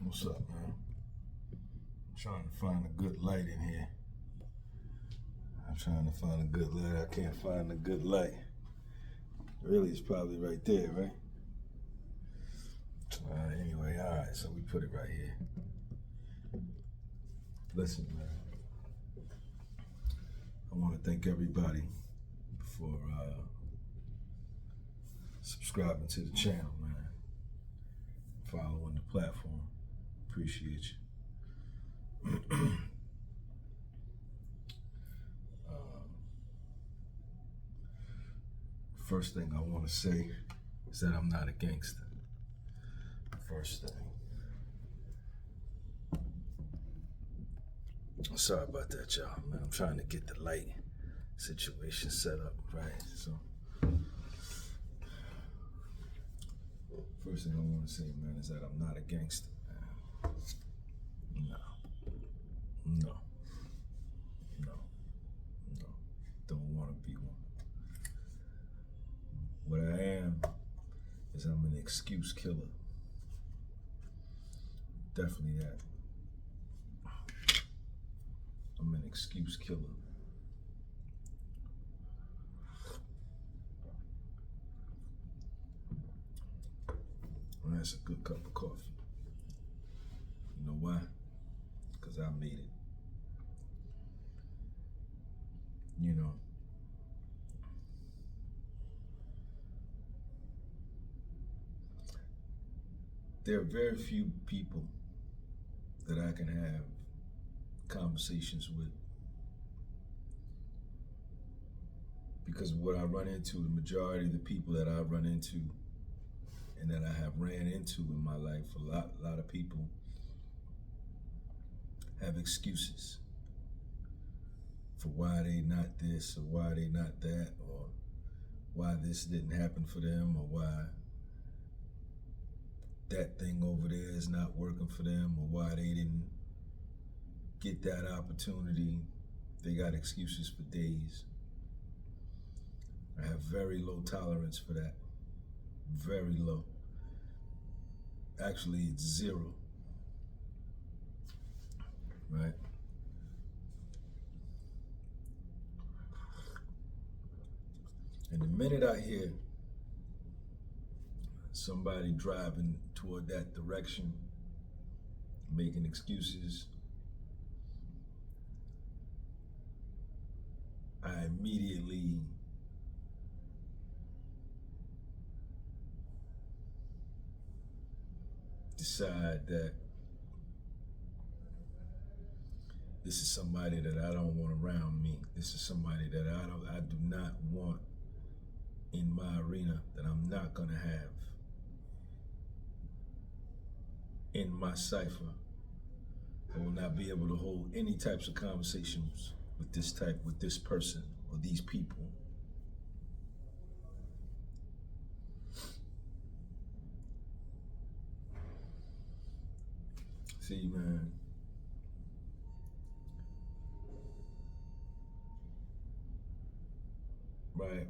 What's up, man? I'm trying to find a good light in here. I'm trying to find a good light. I can't find a good light. Really, it's probably right there, right? Anyway, all right, so we put it right here. Listen, man. I want to thank everybody for subscribing to the channel, man. Following the platform. Appreciate you. First thing I want to say is that I'm not a gangster. First thing. Sorry about that, y'all. Man, I'm trying to get the light situation set up, right? So, first thing I want to say, man, is that I'm not a gangster, man. No. Don't want to be one. What I am is I'm an excuse killer. Definitely that. I'm an excuse killer. And that's a good cup of coffee. You know why? Because I made it. You know, there are very few people that I can have conversations with, because what I run into, the majority of the people that I run into and that I have ran into in my life, a lot of people have excuses for why they not this or why they not that, or why this didn't happen for them, or why that thing over there is not working for them, or why they didn't get that opportunity. They got excuses for days. I have very low tolerance for that. Very low. Actually, it's zero. Right? And the minute I hear somebody driving toward that direction, making excuses, I immediately decide that this is somebody that I don't want around me. This is somebody that I do not want in my arena, that I'm not gonna have in my cipher. I will not be able to hold any types of conversations with this person or these people. See, man, right?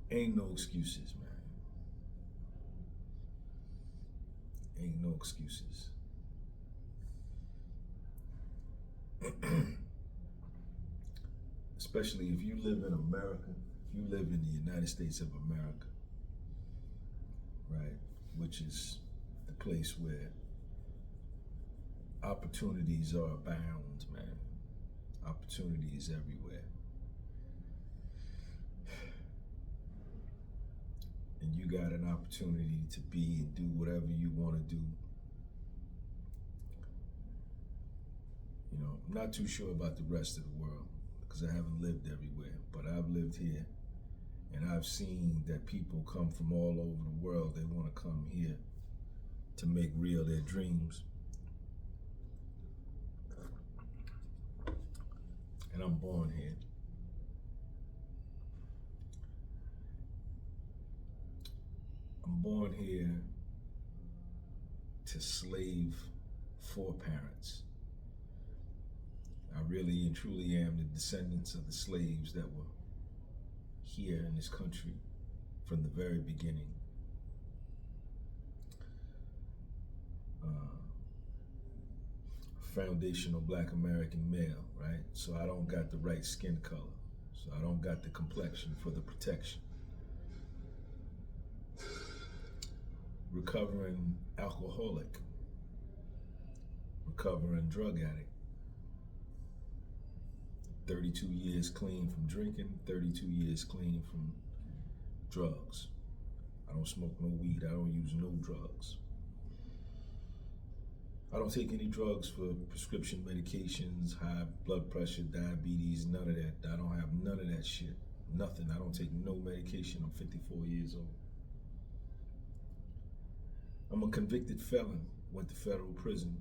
Ain't no excuses, man. Ain't no excuses. Especially if you live in America, if you live in the United States of America, right? Which is the place where opportunities are abound, man. Opportunities everywhere. And you got an opportunity to be and do whatever you want to do. You know, I'm not too sure about the rest of the world because I haven't lived everywhere, but I've lived here, and I've seen that people come from all over the world. They want to come here to make real their dreams. And I'm born here. I'm born here to slave four parents. I really and truly am the descendants of the slaves that were here in this country from the very beginning. Foundational Black American male, right? So I don't got the right skin color. So I don't got the complexion for the protection. Recovering alcoholic, recovering drug addict. 32 years clean from drinking, 32 years clean from drugs. I don't smoke no weed, I don't use no drugs. I don't take any drugs for prescription medications, high blood pressure, diabetes, none of that. I don't have none of that shit. Nothing. I don't take no medication. I'm 54 years old. I'm a convicted felon. Went to federal prison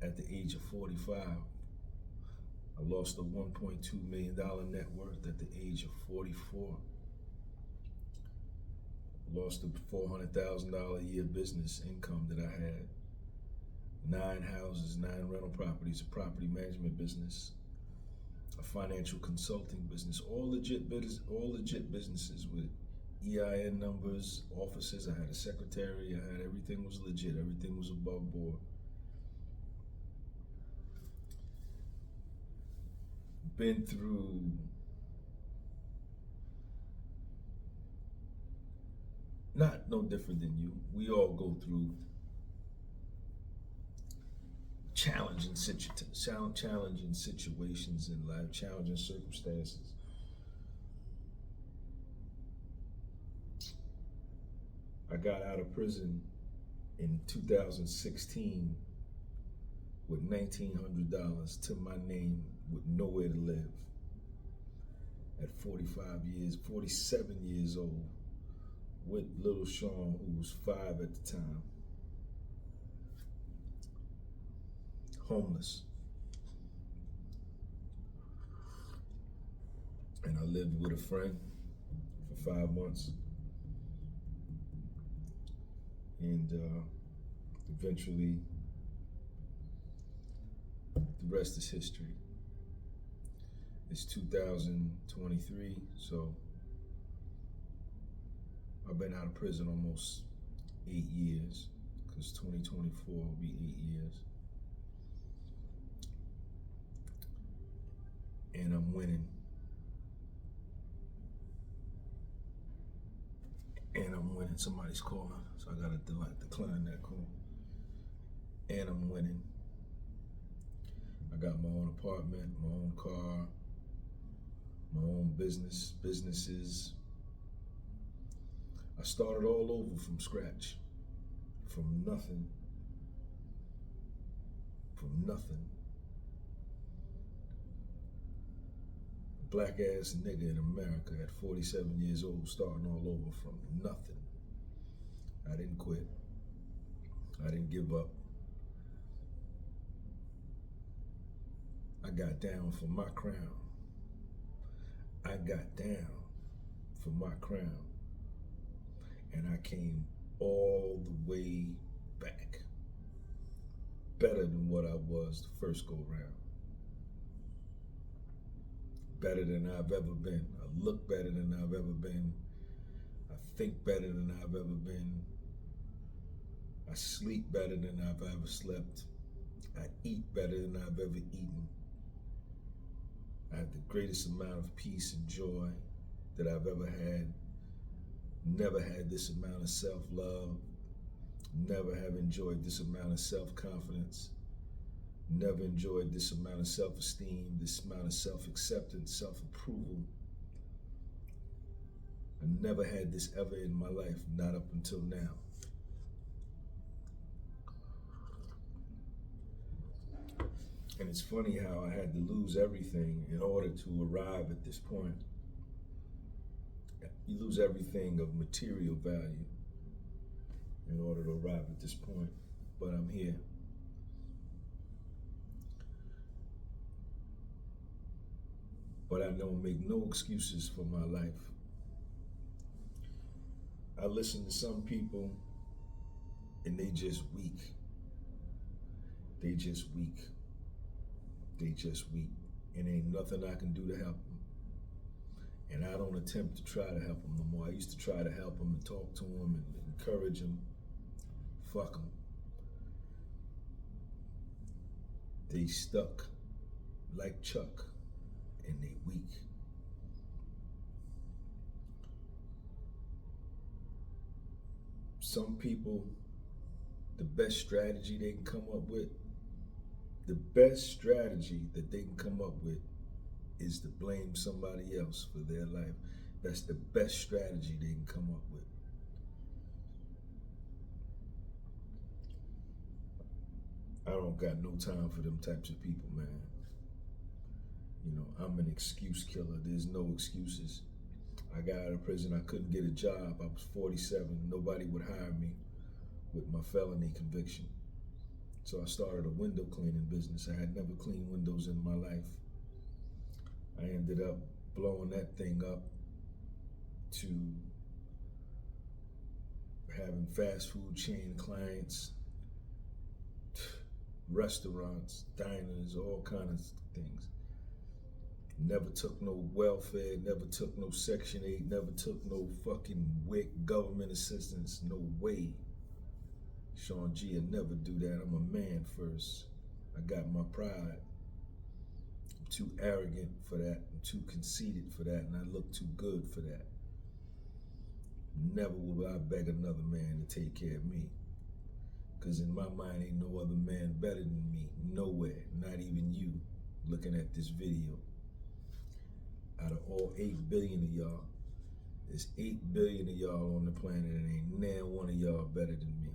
at the age of 45. I lost a $1.2 million net worth at the age of 44. Lost a $400,000 a year business income that I had. 9 houses, 9 rental properties, a property management business, a financial consulting business, all legit businesses with EIN numbers, offices. I had a secretary, I had everything was legit, everything was above board. Been through not no different than you. We all go through challenging situations in life, challenging circumstances. I got out of prison in 2016 with $1,900 to my name with nowhere to live. At 47 years old, with little Sean, who was 5 at the time. Homeless. And I lived with a friend for 5 months. And eventually, the rest is history. It's 2023, so I've been out of prison almost 8 years, because 2024 will be 8 years. And I'm winning. Somebody's calling, so I gotta decline that call. And I'm winning. I got my own apartment, my own car, my own businesses. I started all over from scratch, from nothing. Black ass nigga in America at 47 years old, starting all over from nothing. I didn't quit. I didn't give up. I got down for my crown. I got down for my crown. And I came all the way back. Better than what I was the first go round. Better than I've ever been. I look better than I've ever been. I think better than I've ever been. I sleep better than I've ever slept. I eat better than I've ever eaten. I have the greatest amount of peace and joy that I've ever had. Never had this amount of self-love. Never have enjoyed this amount of self-confidence. Never enjoyed this amount of self-esteem, this amount of self-acceptance, self-approval. I never had this ever in my life, not up until now. And it's funny how I had to lose everything in order to arrive at this point. You lose everything of material value in order to arrive at this point, but I'm here. But I don't make no excuses for my life. I listen to some people and they just weak. They just weak. They just weak. And ain't nothing I can do to help them. And I don't attempt to try to help them no more. I used to try to help them and talk to them and encourage them. Fuck them. They stuck like Chuck, and they weak. Some people, the best strategy they can come up with, the best strategy that they can come up with is to blame somebody else for their life. That's the best strategy they can come up with. I don't got no time for them types of people, man. You know, I'm an excuse killer. There's no excuses. I got out of prison. I couldn't get a job. I was 47. Nobody would hire me with my felony conviction. So I started a window cleaning business. I had never cleaned windows in my life. I ended up blowing that thing up to having fast food chain clients, restaurants, diners, all kinds of things. Never took no welfare, never took no Section 8, never took no fucking WIC government assistance, no way. Sean G would never do that. I'm a man first. I got my pride. I'm too arrogant for that. I'm too conceited for that, and I look too good for that. Never will I beg another man to take care of me. Because in my mind, ain't no other man better than me. Nowhere, not even you, looking at this video. Out of all 8 billion of y'all, there's 8 billion of y'all on the planet, and ain't nan one of y'all better than me.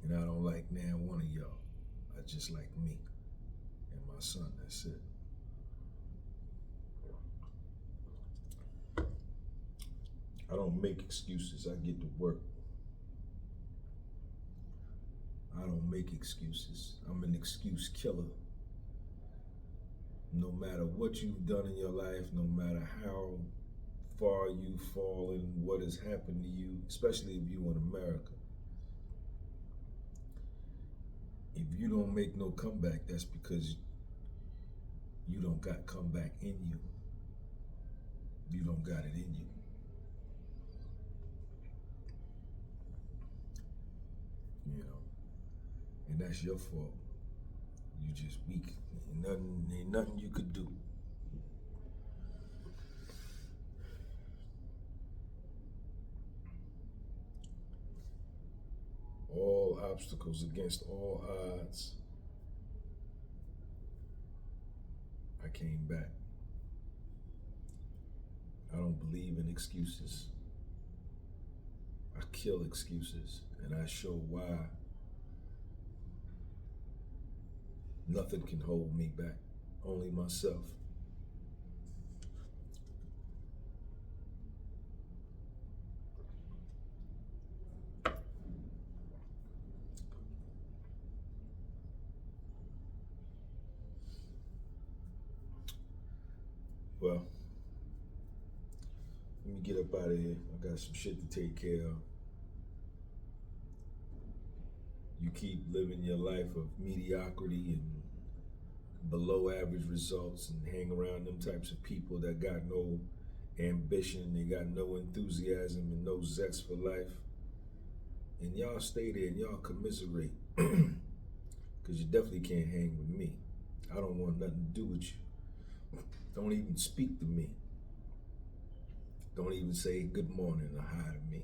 And I don't like nan one of y'all. I just like me and my son, that's it. I don't make excuses, I get to work. I don't make excuses. I'm an excuse killer. No matter what you've done in your life, no matter how far you've fallen, what has happened to you, especially if you're in America, if you don't make no comeback, that's because you don't got comeback in you. You don't got it in you. You know, and that's your fault. You just weak. Ain't nothing you could do. All obstacles against all odds. I came back. I don't believe in excuses. I kill excuses, and I show why. Nothing can hold me back, only myself. Well, let me get up out of here. I got some shit to take care of. You keep living your life of mediocrity and below average results and hang around them types of people that got no ambition, they got no enthusiasm and no zest for life. And y'all stay there and y'all commiserate. Because you definitely can't hang with me. I don't want nothing to do with you. Don't even speak to me. Don't even say good morning or hi to me.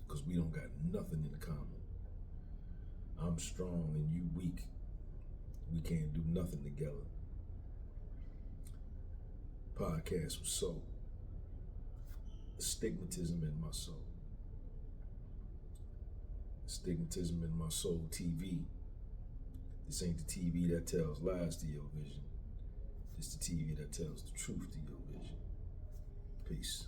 Because we don't got nothing in common. I'm strong and you weak. We can't do nothing together. Podcast was soul. Stigmatism in my soul. Stigmatism in my soul TV. This ain't the TV that tells lies to your vision. It's the TV that tells the truth to your vision. Peace.